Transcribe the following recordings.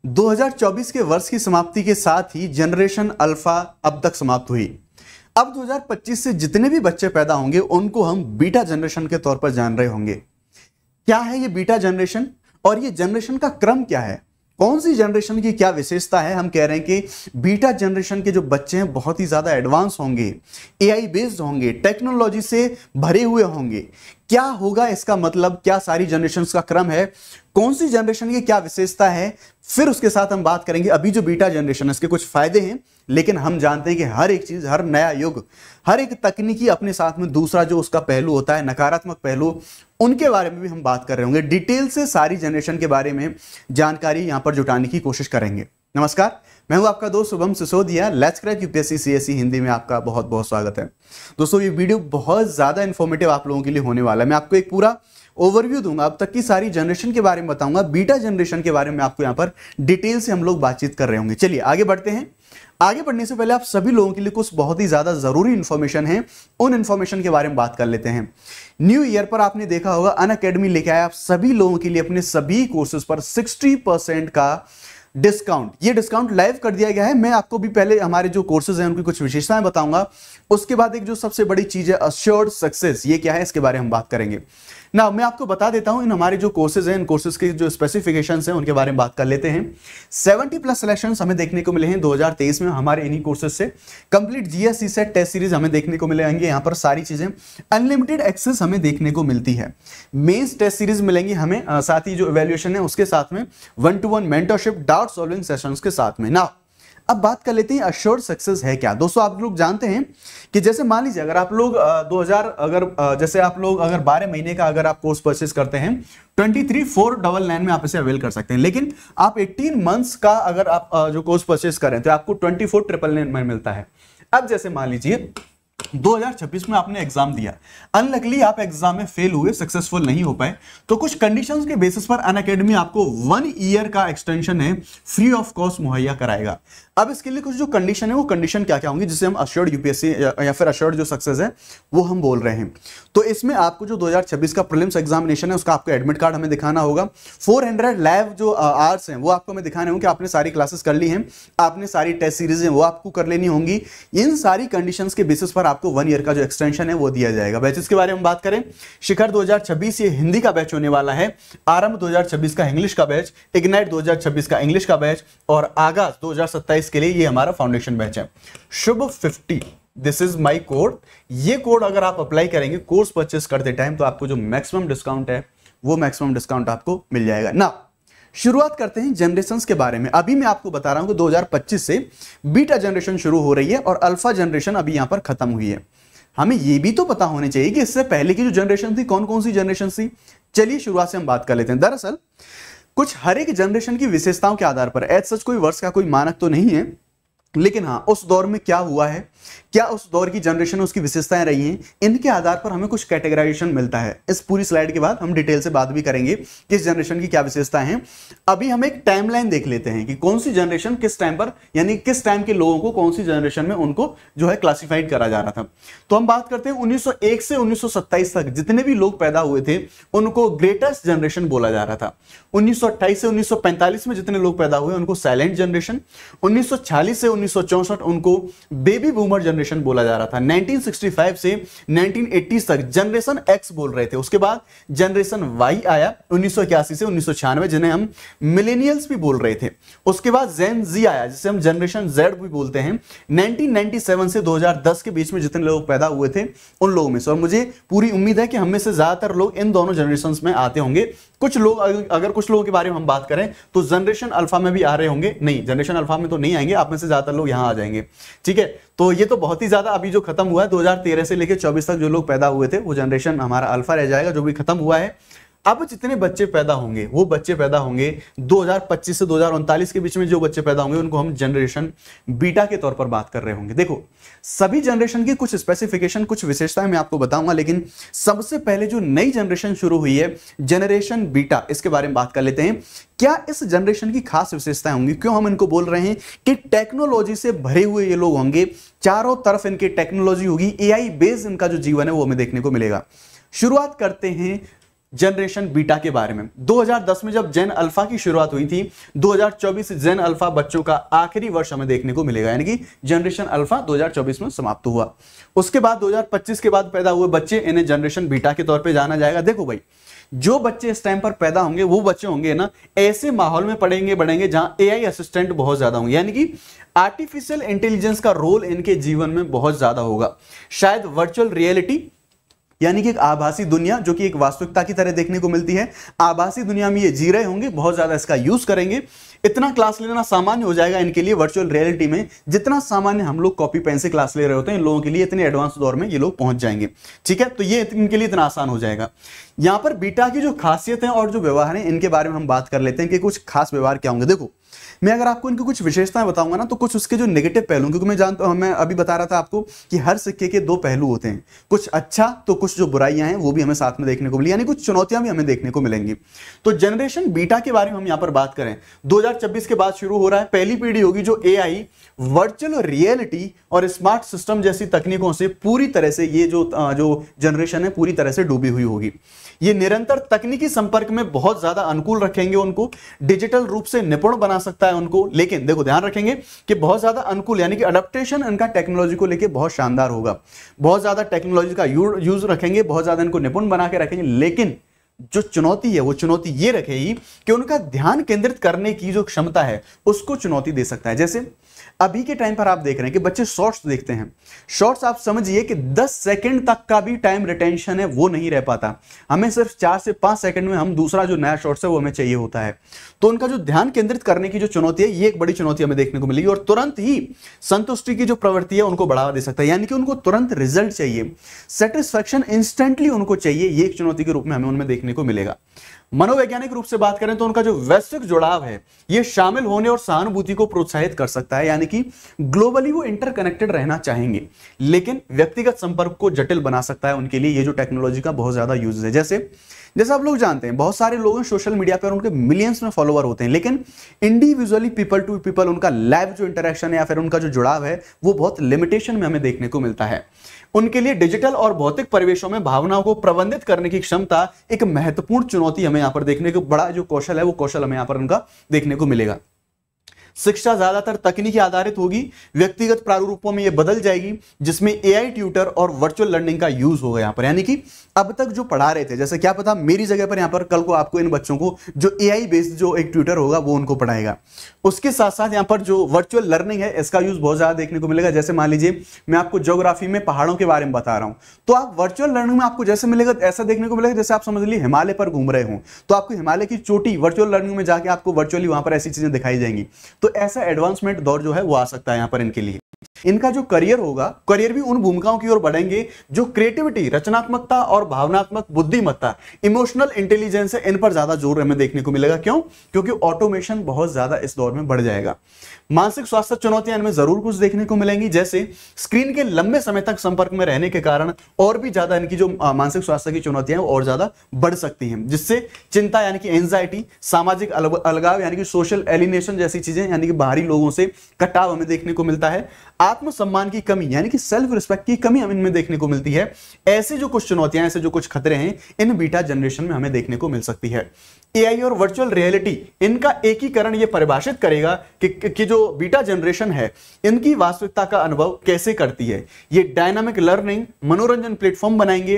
2024 के वर्ष की समाप्ति के साथ ही जनरेशन अल्फा अब तक समाप्त हुई। अब 2025 से जितने भी बच्चे पैदा होंगे उनको हम बीटा जनरेशन के तौर पर जान रहे होंगे। क्या है ये बीटा जनरेशन और ये जनरेशन का क्रम क्या है, कौन सी जनरेशन की क्या विशेषता है। हम कह रहे हैं कि बीटा जनरेशन के जो बच्चे हैं बहुत ही ज्यादा एडवांस होंगे, एआई बेस्ड होंगे, टेक्नोलॉजी से भरे हुए होंगे। क्या होगा इसका मतलब, क्या सारी जनरेशंस का क्रम है, कौन सी जनरेशन की क्या विशेषता है, फिर उसके साथ हम बात करेंगे। अभी जो बीटा जनरेशन है इसके कुछ फायदे हैं, लेकिन हम जानते हैं कि हर एक चीज, हर नया युग, हर एक तकनीकी अपने साथ में दूसरा जो उसका पहलू होता है, नकारात्मक पहलू, उनके बारे में भी हम बात कर रहे होंगे। डिटेल से सारी जनरेशन के बारे में जानकारी यहां पर जुटाने की कोशिश करेंगे। नमस्कार, मैं हूं आपका दोस्त Shubham Sisodia. Let's crack UPSC CSE Hindi में आपका बहुत बहुत स्वागत है। दोस्तों, ये वीडियो बहुत ज्यादा इंफॉर्मेटिव आप लोगों के लिए होने वाला है। मैं आपको एक पूरा ओवरव्यू दूंगा, अब तक की सारी जनरेशन के बारे में बताऊंगा, बीटा जनरेशन के बारे में आपको यहां पर डिटेल से हम लोग बातचीत कर रहे होंगे। चलिए आगे बढ़ते हैं। आगे बढ़ने से पहले आप सभी लोगों के लिए कुछ बहुत ही ज्यादा जरूरी इंफॉर्मेशन है, उन इंफॉर्मेशन के बारे में बात कर लेते हैं। न्यू ईयर पर आपने देखा होगा अनअकैडमी लेके आया आप सभी लोगों के लिए अपने सभी कोर्सेज पर 60% का डिस्काउंट। ये डिस्काउंट लाइव कर दिया गया है। मैं आपको भी पहले हमारे जो कोर्सेज हैं उनकी कुछ विशेषताएं बताऊंगा, उसके बाद एक जो सबसे बड़ी चीज है अश्योर्ड सक्सेस, ये क्या है इसके बारे में हम बात करेंगे ना। मैं आपको बता देता हूं इन हमारे जो कोर्सेज हैं, इन कोर्सेज के जो स्पेसिफिकेशंस हैं उनके बारे में बात कर लेते हैं। 70+ सिलेक्शंस हमें देखने को मिले हैं 2023 में हमारे इन्हीं कोर्सेज से। Complete GS CSAT test series हमें देखने को मिलेंगे, यहां पर सारी चीजें। अनलिमिटेड एक्सेस हमें देखने को मिलती है। मेंस टेस्ट सीरीज मिलेंगी हमें, साथ ही जो इवैल्यूएशन है उसके साथ में 1-to-1 mentorship, doubt solving sessions के साथ में ना। अब बात कर लेते हैं अश्योर्ड सक्सेस है क्या। दोस्तों, आप लोग जानते हैं कि जैसे मान लीजिए अगर आप लोग 12 महीने का अगर आप कोर्स परचेस करते हैं 23,499 में आप इसे अवेल कर सकते हैं। लेकिन आप 18 मंथ्स का अगर आप जो कोर्स परचेस करें तो आपको 24,999 में मिलता है। अब जैसे मान लीजिए 2026 में आपने एग्जाम दिया, अनलकली आप एग्जाम में फेल हुए, सक्सेसफुल नहीं हो पाए, तो कुछ कंडीशंस के बेसिस पर अनअकैडमी आपको 1 ईयर का एक्सटेंशन है फ्री ऑफ कॉस्ट मुहैया कराएगा। अब इसके लिए कुछ जो कंडीशन है वो कंडीशन क्या क्या होंगी जिससे हम अश्योर्ड यूपीएससी या फिर अश्योर्ड जो सक्सेस है वो हम बोल रहे हैं। तो इसमें आपको जो 2026 का प्रीलिम्स एग्जामिनेशन है उसका आपको एडमिट कार्ड हमें दिखाना होगा। 400 लाइव जो आवर्स हैं वो आपको हमें दिखाने होंगे, आपने सारी क्लासेस कर ली हैं, आपने सारी टेस्ट सीरीज हैं वो आपको कर लेनी होंगी। इन सारी कंडीशंस के बेसिस पर आपको 1 ईयर का जो एक्सटेंशन है वो दिया जाएगा। बैचेस के बारे में बात करें, शिखर 2026 ये हिंदी का बैच होने वाला है, आरंभ 2026 का इंग्लिश का बैच, इग्नाइट 2026 का इंग्लिश का बैच और आगाज 2027 के लिए ये हमारा फाउंडेशन बैच है। शुभ 50, दिस इज माई कोड। ये कोड अगर आप अप्लाई करेंगे कोर्स परचेस करते टाइम तो आपको जो मैक्सिमम डिस्काउंट है वो मैक्सिमम डिस्काउंट आपको मिल जाएगा ना। शुरुआत करते हैं जनरेशंस के बारे में। अभी मैं आपको बता रहा हूं कि 2025 से बीटा जनरेशन शुरू हो रही है और अल्फा जनरेशन अभी यहां पर खत्म हुई है। हमें यह भी तो पता होने चाहिए कि इससे पहले की जो जनरेशन थी कौन कौन सी जनरेशन थी। चलिए शुरुआत से हम बात कर लेते हैं। दरअसल कुछ हर एक जनरेशन की विशेषताओं के आधार पर एज सच कोई वर्ष का कोई मानक तो नहीं है, लेकिन हाँ उस दौर में क्या हुआ है, क्या उस दौर की जनरेशन उसकी विशेषताएं रही हैं, इनके आधार पर हमें कुछ कैटेगराइजेशन मिलता है। इस पूरी स्लाइड के बाद हम डिटेल से बात भी करेंगे किस जनरेशन की क्या विशेषताएं हैं। अभी हम एक टाइमलाइन देख लेते हैं कि कौन सी जनरेशन किस टाइम पर, यानी किस टाइम के लोगों को कौन सी जनरेशन में उनको जो है क्लासिफाइड करा जा रहा था। तो हम बात करते हैं 1901 से 1927 तक जितने भी लोग पैदा हुए थे उनको ग्रेटेस्ट जनरेशन बोला जा रहा था। 1928 से 1945 में जितने लोग पैदा हुए उनको साइलेंट जनरेशन, 1946 से 1964 उनको बेबी बूमर जनरेशन बोला जा रहा था। 1965 से 1980 तक जनरेशन एक्स बोल रहे थे। उसके बाद जनरेशन वाई आया 1981 से 1996 जिन्हें हम मिलेनियल्स भी बोल रहे थे। उसके बाद जेन जी आया जिसे हम जनरेशन जेड भी बोलते हैं। 1997 से 2010 के बीच में जितने लोग पैदा हुए थे उन लोगों में से, और मुझे पूरी उम्मीद है कि हम में से ज्यादातर लोग इन दोनों जनरेशन में आते होंगे। कुछ लोग, अगर कुछ लोगों के बारे में हम बात करें तो जनरेशन अल्फा में भी आ रहे होंगे, नहीं जनरेशन अल्फा में तो नहीं आएंगे, आप में से ज्यादातर लोग यहां आ जाएंगे। ठीक है, तो ये तो बहुत ही ज्यादा अभी जो खत्म हुआ है 2013 से लेकर 24 तक जो लोग पैदा हुए थे वो जनरेशन हमारा अल्फा रह जाएगा, जो भी खत्म हुआ है। अब जितने बच्चे पैदा होंगे वो बच्चे पैदा होंगे 2025 से 2039 के बीच में, जो बच्चे पैदा होंगे उनको हम जनरेशन बीटा के तौर पर बात कर रहे होंगे। देखो, सभी जनरेशन की कुछ स्पेसिफिकेशन, कुछ विशेषताएं मैं आपको बताऊंगा, लेकिन सबसे पहले जो नई जनरेशन शुरू हुई है जनरेशन बीटा, इसके बारे में बात कर लेते हैं। क्या इस जनरेशन की खास विशेषताएं होंगी, क्यों हम इनको बोल रहे हैं कि टेक्नोलॉजी से भरे हुए ये लोग होंगे, चारों तरफ इनकी टेक्नोलॉजी होगी, एआई बेस्ड इनका जो जीवन है वो हमें देखने को मिलेगा। शुरुआत करते हैं जनरेशन बीटा के बारे में। 2010 में जब जेन अल्फा की शुरुआत हुई थी, 2024 से जेन अल्फा बच्चों का आखिरी वर्ष हमें देखने को मिलेगा, यानी कि जनरेशन अल्फा 2024 में समाप्त हुआ। उसके बाद 2025 के बाद पैदा हुए बच्चे, इन्हें जनरेशन बीटा के तौर पे जाना जाएगा। देखो भाई, जो बच्चे इस टाइम पर पैदा होंगे वो बच्चे होंगे ना ऐसे माहौल में पढ़ेंगे बढ़ेंगे जहां एआई असिस्टेंट बहुत ज्यादा होंगे, यानी कि आर्टिफिशियल इंटेलिजेंस का रोल इनके जीवन में बहुत ज्यादा होगा। शायद वर्चुअल रियलिटी यानी कि एक आभासी दुनिया जो कि एक वास्तविकता की तरह देखने को मिलती है, आभासी दुनिया में ये जी रहे होंगे, बहुत ज्यादा इसका यूज करेंगे। इतना क्लास लेना सामान्य हो जाएगा इनके लिए वर्चुअल रियलिटी में, जितना सामान्य हम लोग कॉपी पेन से क्लास ले रहे होते हैं, इन लोगों के लिए इतने एडवांस दौर में ये लोग पहुंच जाएंगे। ठीक है, तो ये इनके लिए इतना आसान हो जाएगा। यहां पर बीटा की जो खासियत है और जो व्यवहार है इनके बारे में हम बात कर लेते हैं कि कुछ खास व्यवहार क्या होंगे। देखो, मैं अगर आपको इनकी कुछ विशेषताएं बताऊंगा ना तो कुछ उसके जो नेगेटिव पहलू, क्योंकि मैं जानता हूं, मैं अभी बता रहा था आपको कि हर सिक्के के दो पहलू होते हैं, कुछ अच्छा तो कुछ जो बुराइयां हैं वो भी हमें साथ में देखने को मिली, यानी कुछ चुनौतियां भी हमें देखने को मिलेंगी। तो जनरेशन बीटा के बारे में हम यहां पर बात करें, 2026 के बाद शुरू हो रहा है। पहली पीढ़ी होगी जो एआई, वर्चुअल रियलिटी और स्मार्ट सिस्टम जैसी तकनीकों से पूरी तरह से ये जो जनरेशन है पूरी तरह से डूबी हुई होगी। ये निरंतर तकनीकी संपर्क में बहुत ज्यादा अनुकूल रखेंगे उनको, डिजिटल रूप से निपुण बना सकता है उनको, लेकिन देखो ध्यान रखेंगे कि बहुत ज्यादा अनुकूल, यानी कि अडेप्टेशन इनका टेक्नोलॉजी को लेके बहुत शानदार होगा। बहुत ज्यादा टेक्नोलॉजी का यूज रखेंगे, बहुत ज्यादा इनको निपुण बना के रखेंगे, लेकिन जो चुनौती है वो चुनौती ये रखेगी कि उनका ध्यान केंद्रित करने की जो क्षमता है उसको चुनौती दे सकता है। जैसे अभी के टाइम पर आप देख रहे हैं कि बच्चे शॉर्ट्स देखते हैं, शॉर्ट्स आप समझिए कि 10 सेकंड तक का भी टाइम रिटेंशन है वो नहीं रह पाता, हमें सिर्फ 4 से 5 सेकंड में हम दूसरा जो नया शॉर्ट्स है वो हमें चाहिए होता है। तो उनका जो ध्यान केंद्रित करने की जो चुनौती है ये एक बड़ी चुनौती हमें देखने को मिलेगी, और तुरंत ही संतुष्टि की जो प्रवृत्ति है उनको बढ़ावा दे सकता है, यानी कि उनको तुरंत रिजल्ट चाहिए, सेटिस्फैक्शन इंस्टेंटली उनको चाहिए, ये एक चुनौती के रूप में हमें उनमें देखने को मिलेगा। मनोवैज्ञानिक रूप से बात करें तो उनका जो वैश्विक जुड़ाव है ये शामिल होने और सहानुभूति को प्रोत्साहित कर सकता है, यानी कि ग्लोबली वो इंटरकनेक्टेड रहना चाहेंगे, लेकिन व्यक्तिगत संपर्क को जटिल बना सकता है उनके लिए ये जो टेक्नोलॉजी का बहुत ज्यादा यूज है। जैसे आप लोग जानते हैं बहुत सारे लोग सोशल मीडिया पर उनके मिलियंस में फॉलोवर होते हैं, लेकिन इंडिविजुअली पीपल टू पीपल उनका लाइव जो इंटरेक्शन है या फिर उनका जो जुड़ाव है वो बहुत लिमिटेशन में हमें देखने को मिलता है। उनके लिए डिजिटल और भौतिक परिवेशों में भावनाओं को प्रबंधित करने की क्षमता एक महत्वपूर्ण चुनौती हमें यहां पर देखने को, बड़ा जो कौशल है वो कौशल हमें यहां पर उनका देखने को मिलेगा। शिक्षा ज्यादातर तकनीकी आधारित होगी, व्यक्तिगत प्रारूपों में यह बदल जाएगी, जिसमें एआई ट्यूटर और वर्चुअल लर्निंग का यूज होगा यहां पर, यानी कि अब तक जो पढ़ा रहे थे, जैसे क्या पता मेरी जगह पर यहां पर कल को आपको इन बच्चों को जो एआई बेस्ड जो एक ट्यूटर होगा वो उनको पढ़ाएगा। उसके साथ साथ यहां पर जो वर्चुअल लर्निंग है इसका यूज बहुत ज्यादा देखने को मिलेगा। जैसे मान लीजिए मैं आपको ज्योग्राफी में पहाड़ों के बारे में बता रहा हूं, तो आप वर्चुअल लर्निंग में आपको जैसे मिलेगा ऐसा देखने को मिलेगा जैसे आप समझ लीजिए हिमालय पर घूम रहे हो, तो आपको हिमालय की चोटी वर्चुअल लर्निंग में जाके आपको वर्चुअली वहां पर ऐसी चीजें दिखाई जाएंगी। तो ऐसा एडवांसमेंट दौर जो है वो आ सकता है यहां पर इनके लिए। इनका जो करियर होगा, करियर भी उन भूमिकाओं की ओर बढ़ेंगे जो क्रिएटिविटी, रचनात्मकता और भावनात्मक बुद्धिमत्ता, इमोशनल इंटेलिजेंस है, इन पर ज्यादा जोर हमें देखने को मिलेगा। क्यों? क्योंकि ऑटोमेशन बहुत ज्यादा इस दौर में बढ़ जाएगा। मानसिक स्वास्थ्य चुनौतियां इनमें जरूर कुछ देखने को मिलेंगी, जैसे स्क्रीन के लंबे समय तक संपर्क में रहने के कारण और भी ज्यादा इनकी जो मानसिक स्वास्थ्य की चुनौतियां और ज्यादा बढ़ सकती हैं, जिससे चिंता यानी कि एंजाइटी, सामाजिक अलगाव यानी कि सोशल एलिनेशन जैसी चीजें यानी कि बाहरी लोगों से कटाव हमें देखने को मिलता है, आत्मसम्मान की कमी यानी कि सेल्फ रिस्पेक्ट की कमी हमें इनमें देखने को मिलती है। ऐसे जो कुछ चुनौतियां, ऐसे जो कुछ खतरे हैं इन बीटा जनरेशन में हमें देखने को मिल सकती है। एआई और वर्चुअल रियलिटी इनका एकीकरण ये परिभाषित करेगा कि जो बीटा जनरेशन है इनकी वास्तविकता का अनुभव कैसे करती है। ये डायनामिक लर्निंग मनोरंजन प्लेटफॉर्म बनाएंगे,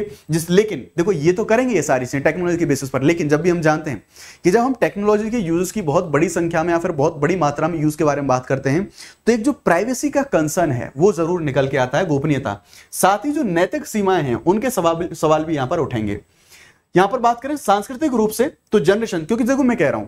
लेकिन देखो ये तो करेंगे ये सारी चीजें टेक्नोलॉजी के बेसिस पर, लेकिन जब भी हम जानते हैं कि जब हम टेक्नोलॉजी के यूज की बहुत बड़ी संख्या में या फिर बहुत बड़ी मात्रा में यूज के बारे में बात करते हैं तो एक जो प्राइवेसी का कंसर्न है वो जरूर निकल के आता है, गोपनीयता, साथ ही जो नैतिक सीमाएं हैं उनके सवाल भी यहां पर उठेंगे। यहां पर बात करें सांस्कृतिक रूप से तो जनरेशन, क्योंकि देखो मैं कह रहा हूं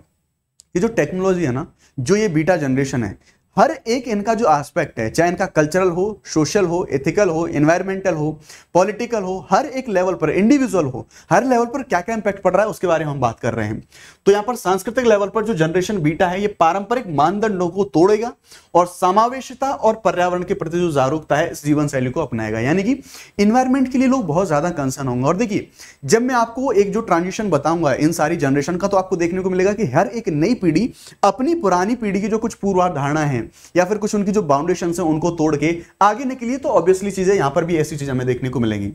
ये जो टेक्नोलॉजी है ना, जो ये बीटा जनरेशन है, हर एक इनका जो एस्पेक्ट है, चाहे इनका कल्चरल हो, सोशल हो, एथिकल हो, एनवायरमेंटल हो, पॉलिटिकल हो, हर एक लेवल पर, इंडिविजुअल हो, हर लेवल पर क्या क्या इंपैक्ट पड़ रहा है उसके बारे में हम बात कर रहे हैं। तो यहां पर सांस्कृतिक लेवल पर जो जनरेशन बीटा है ये पारंपरिक मानदंडों को तोड़ेगा और समावेशिता और पर्यावरण के प्रति जो जागरूकता है इस जीवन शैली को अपनाएगा, यानी कि इन्वायरमेंट के लिए लोग बहुत ज्यादा कंसर्न होंगे। और देखिए जब मैं आपको एक जो ट्रांजिशन बताऊंगा इन सारी जनरेशन का, तो आपको देखने को मिलेगा कि हर एक नई पीढ़ी अपनी पुरानी पीढ़ी की जो कुछ पूर्वाधारणा है या फिर कुछ उनकी जो बाउंडेशन है उनको तोड़ के आगे निकली, तो ऑब्वियसली चीजें यहां पर भी ऐसी चीजें हमें देखने को मिलेंगी।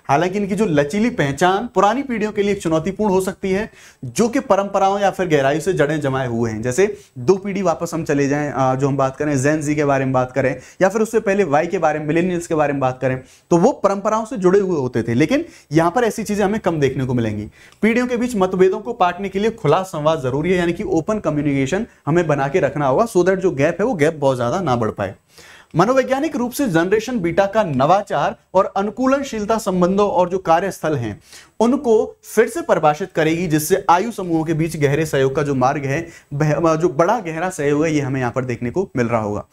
हालांकि इनकी जो लचीली पहचान पुरानी पीढ़ियों के लिए एक चुनौतीपूर्ण हो सकती है, जो कि परंपराओं या फिर गहराई से जड़ें जमाए हुए हैं। जैसे 2 पीढ़ी वापस हम चले जाएं, जो हम बात करें जेन जी के बारे में बात करें या फिर उससे पहले वाई के बारे में, मिलेनियल्स के बारे में बात करें, तो वो परंपराओं से जुड़े हुए होते थे। लेकिन यहां पर ऐसी चीजें हमें कम देखने को मिलेंगी। पीढ़ियों के बीच मतभेदों को पाटने के लिए खुला संवाद जरूरी है, यानी कि ओपन कम्युनिकेशन हमें बना के रखना होगा, सो दैट जो गैप है वो गैप बहुत ज्यादा ना बढ़ पाए। मनोवैज्ञानिक रूप से जनरेशन बीटा का नवाचार और अनुकूलनशीलता संबंधों और जो कार्यस्थल हैं उनको फिर से परिभाषित करेगी, जिससे आयु समूहों के बीच गहरे सहयोग का जो मार्ग है, जो बड़ा गहरा सहयोग है, ये हमें यहां पर देखने को मिल रहा होगा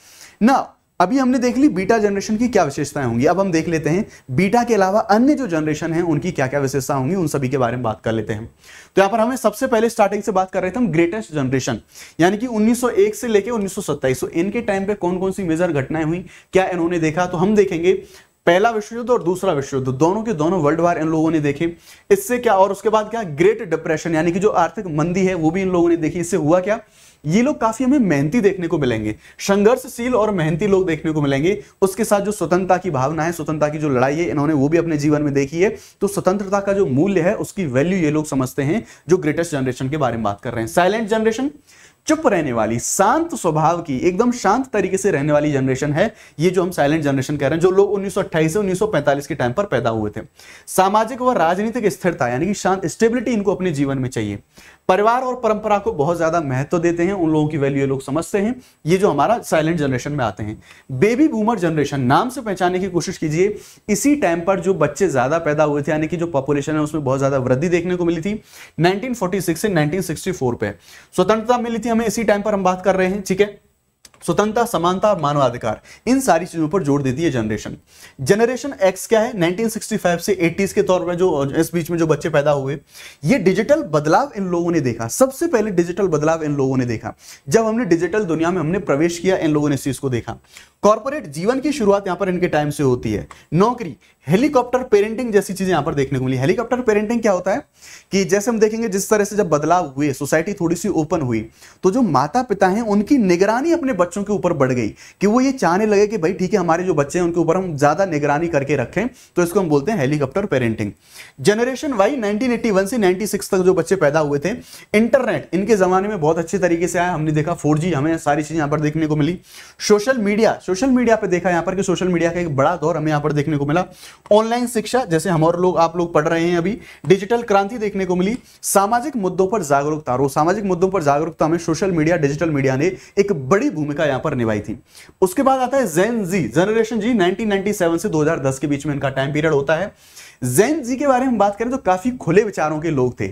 ना। अभी हमने देख ली बीटा जनरेशन की क्या विशेषताएं होंगी, अब हम देख लेते हैं बीटा के अलावा अन्य जो जनरेशन है उनकी क्या क्या विशेषता होंगी, उन सभी के बारे में बात कर लेते हैं। तो यहां पर हमें सबसे पहले स्टार्टिंग से बात कर रहे थे हम ग्रेटेस्ट जनरेशन, यानी कि 1901 से लेके 1927, इनके टाइम पे कौन कौन सी मेजर घटनाएं हुई, क्या इन्होंने देखा, तो हम देखेंगे पहला विश्व युद्ध और दूसरा विश्व युद्ध, दोनों के दोनों वर्ल्ड वार इन लोगों ने देखे। इससे क्या, और उसके बाद क्या, ग्रेट डिप्रेशन, यानी कि जो आर्थिक मंदी है वो भी इन लोगों ने देखी। इससे हुआ क्या, ये लोग काफी हमें मेहनती देखने को मिलेंगे, संघर्षशील और मेहनती लोग देखने को मिलेंगे। उसके साथ जो स्वतंत्रता की भावना है, स्वतंत्रता की जो लड़ाई है, इन्होंने वो भी अपने जीवन में देखी है। तो स्वतंत्रता का जो मूल्य है उसकी वैल्यू ये लोग समझते हैं, जो ग्रेटेस्ट जनरेशन के बारे में बात कर रहे हैं। साइलेंट जनरेशन, चुप रहने वाली, शांत स्वभाव की, एकदम शांत तरीके से रहने वाली जनरेशन है ये जो हम साइलेंट जनरेशन कह रहे हैं, जो लोग 1928 से 1945 के टाइम पर पैदा हुए थे। सामाजिक व राजनीतिक स्थिरता, यानी कि शांत, स्टेबिलिटी इनको अपने जीवन में चाहिए। परिवार और परंपरा को बहुत ज्यादा महत्व देते हैं, उन लोगों की वैल्यू ये लोग समझते हैं, ये जो हमारा साइलेंट जनरेशन में आते हैं। बेबी बूमर जनरेशन, नाम से पहचानने की कोशिश कीजिए, इसी टाइम पर जो बच्चे ज्यादा पैदा हुए थे, यानी कि जो पॉपुलेशन है उसमें बहुत ज्यादा वृद्धि देखने को मिली थी 1946 से 1964 पे। स्वतंत्रता मिली थी हमें इसी टाइम पर हम बात कर रहे हैं, ठीक है। स्वतंत्रता, समानता और मानवाधिकार, इन सारी चीजों पर जोर देती है जनरेशन। जनरेशन एक्स क्या है, 1965 से 80s के तौर पर जो इस बीच में जो बच्चे पैदा हुए, ये डिजिटल बदलाव इन लोगों ने देखा। सबसे पहले डिजिटल बदलाव इन लोगों ने देखा, जब हमने डिजिटल दुनिया में हमने प्रवेश किया, इन लोगों ने इस चीज को देखा। कॉर्पोरेट जीवन की शुरुआत यहां पर इनके टाइम से होती है। नौकरी, हेलीकॉप्टर पेरेंटिंग जैसी चीजें यहां पर देखने को मिली। हेलीकॉप्टर पेरेंटिंग क्या होता है कि जैसे हम देखेंगे जिस तरह से जब बदलाव हुए, सोसाइटी थोड़ी सी ओपन हुई, तो जो माता पिता हैं उनकी निगरानी अपने बच्चों के ऊपर बढ़ गई, कि वो ये चाहने लगे कि भाई ठीक है, हमारे जो बच्चे हैं उनके ऊपर हम ज्यादा निगरानी करके रखें, तो इसको हम बोलते हैं हेलीकॉप्टर पेरेंटिंग। जनरेशन वाई, 1981 से 96 तक जो बच्चे पैदा हुए थे, इंटरनेट इनके जमाने में बहुत अच्छे तरीके से आया। हमने देखा 4G, हमें सारी चीजें यहां पर देखने को मिली। सोशल मीडिया पे देखा यहां पर कि सोशल मीडिया का एक बड़ा दौर हमें यहां पर देखने को मिला। ऑनलाइन शिक्षा, जैसे हम और लोग आप लोग पढ़ रहे हैं अभी, डिजिटल क्रांति देखने को मिली। सामाजिक मुद्दों पर जागरूकता, और सामाजिक मुद्दों पर जागरूकता में सोशल मीडिया, डिजिटल मीडिया ने एक बड़ी भूमिका यहां पर निभाई थी। उसके बाद आता है जेन जी, जनरेशन जी, 1997 से 2010 के बीच में इनका टाइम पीरियड होता है। जेन जी के बारे में बात करें तो काफी खुले विचारों के लोग थे।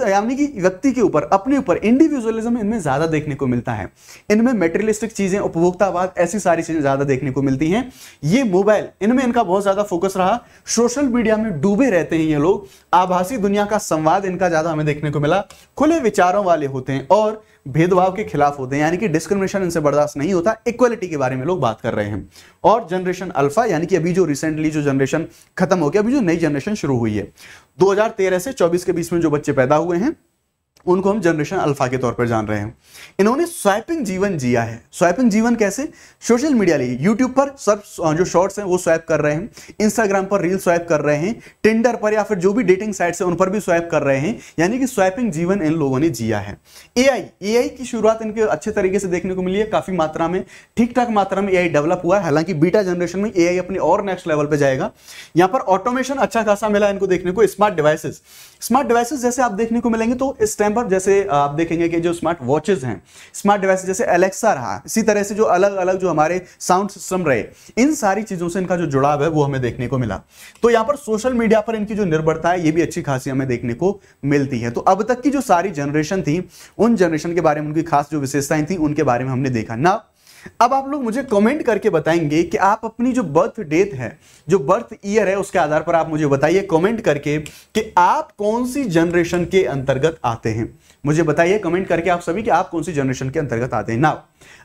यानी कि व्यक्ति के ऊपर, अपने ऊपर इंडिविजुअलिज्म इनमें ज्यादा देखने को मिलता है। इनमें मेटेरियलिस्टिक चीजें, उपभोक्तावाद, ऐसी सारी चीजें ज्यादा देखने को मिलती हैं। ये मोबाइल, इनमें इनका बहुत ज्यादा फोकस रहा। सोशल मीडिया में डूबे रहते हैं ये लोग। आभासी दुनिया का संवाद इनका ज्यादा हमें देखने को मिला। खुले विचारों वाले होते हैं और भेदभाव के खिलाफ होते हैं, यानी कि डिस्क्रिमिनेशन इनसे बर्दाश्त नहीं होता। इक्वलिटी के बारे में लोग बात कर रहे हैं। और जनरेशन अल्फा, यानी कि अभी जो रिसेंटली जो जनरेशन खत्म हो गया, अभी जो नई जनरेशन शुरू हुई है 2013 से 24 के बीच में जो बच्चे पैदा हुए हैं, उनको हम जनरेशन अल्फा के तौर पर जान रहे हैं। इन्होंने स्वैपिंग जीवन जिया है। स्वैपिंग जीवन कैसे, सोशल मीडिया लिए, यूट्यूब पर सब जो शॉर्ट्स हैं वो स्वैप कर रहे हैं, इंस्टाग्राम पर रील स्वैप कर रहे हैं, टिंडर पर या फिर जो भी डेटिंग साइट्स हैं उन पर भी स्वैप कर रहे हैं, यानी कि स्वैपिंग जीवन इन लोगों ने जिया है। एआई की शुरुआत इनके अच्छे तरीके से देखने को मिली है। काफी मात्रा में, ठीक ठाक मात्रा में एआई डेवलप हुआ है। हालांकि बीटा जनरेशन में एआई अपने और नेक्स्ट लेवल पे जाएगा। यहां पर ऑटोमेशन अच्छा खासा मिला इनको देखने को। स्मार्ट डिवाइसेस जैसे आप देखने को मिलेंगे, तो इस टाइम पर जैसे आप देखेंगे कि जो स्मार्ट वॉचेस हैं, स्मार्ट डिवाइस जैसे एलेक्सा रहा, इसी तरह से जो अलग अलग जो हमारे साउंड सिस्टम रहे, इन सारी चीजों से इनका जो जुड़ाव है वो हमें देखने को मिला। तो यहां पर सोशल मीडिया पर इनकी जो निर्भरता है ये भी अच्छी खासी हमें देखने को मिलती है। तो अब तक की जो सारी जनरेशन थी, उन जनरेशन के बारे में उनकी खास जो विशेषताएं थी उनके बारे में हमने देखा ना। अब आप लोग मुझे कमेंट करके बताएंगे कि आप अपनी जो बर्थ डेट है, जो बर्थ ईयर है, उसके आधार पर आप मुझे बताइए कमेंट करके कि आप कौन सी जनरेशन के अंतर्गत आते हैं। मुझे बताइए कमेंट करके आप सभी कि आप कौन सी जनरेशन के अंतर्गत आते हैं। नाउ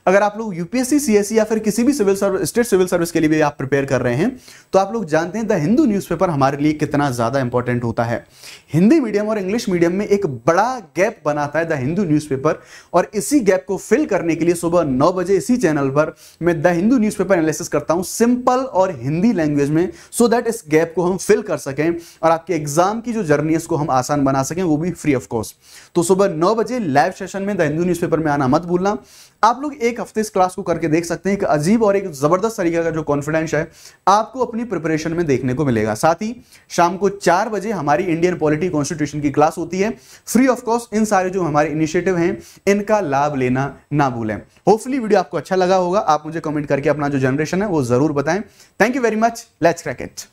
अगर आप लोग यूपीएससी, सीएससी या फिर किसी भी civil service, state civil service के लिए भी आप प्रिपेयर कर रहे हैं, तो आप लोग जानते हैं द हिंदू न्यूज़पेपर हमारे लिए कितना ज्यादा इंपॉर्टेंट होता है। हिंदी मीडियम और इंग्लिश मीडियम में एक बड़ा गैप बनाता है द हिंदू न्यूज़पेपर, और इसी गैप को फिल करने के लिए सुबह 9 बजे इसी चैनल पर मैं द हिंदू न्यूज़पेपर एनालिसिस करता हूं सिंपल और हिंदी लैंग्वेज में, सो दैट इस गैप को हम फिल कर सकें और आपके एग्जाम की जो जर्नी है उसको हम आसान बना सकें, वो भी फ्री ऑफ कॉस्ट। तो सुबह 9 बजे लाइव सेशन में द हिंदू न्यूज़पेपर में आना मत भूलना। आप लोग एक हफ्ते इस क्लास को करके देख सकते हैं, एक अजीब और एक जबरदस्त तरीके का जो कॉन्फिडेंस है आपको अपनी प्रिपरेशन में देखने को मिलेगा। साथ ही शाम को 4 बजे हमारी इंडियन पॉलिटी कॉन्स्टिट्यूशन की क्लास होती है फ्री ऑफ कॉस्ट। इन सारे जो हमारे इनिशिएटिव हैं इनका लाभ लेना ना भूलें। होपफुली वीडियो आपको अच्छा लगा होगा। आप मुझे कमेंट करके अपना जो जनरेशन है वो जरूर बताएं। Thank you very much, let's crack it.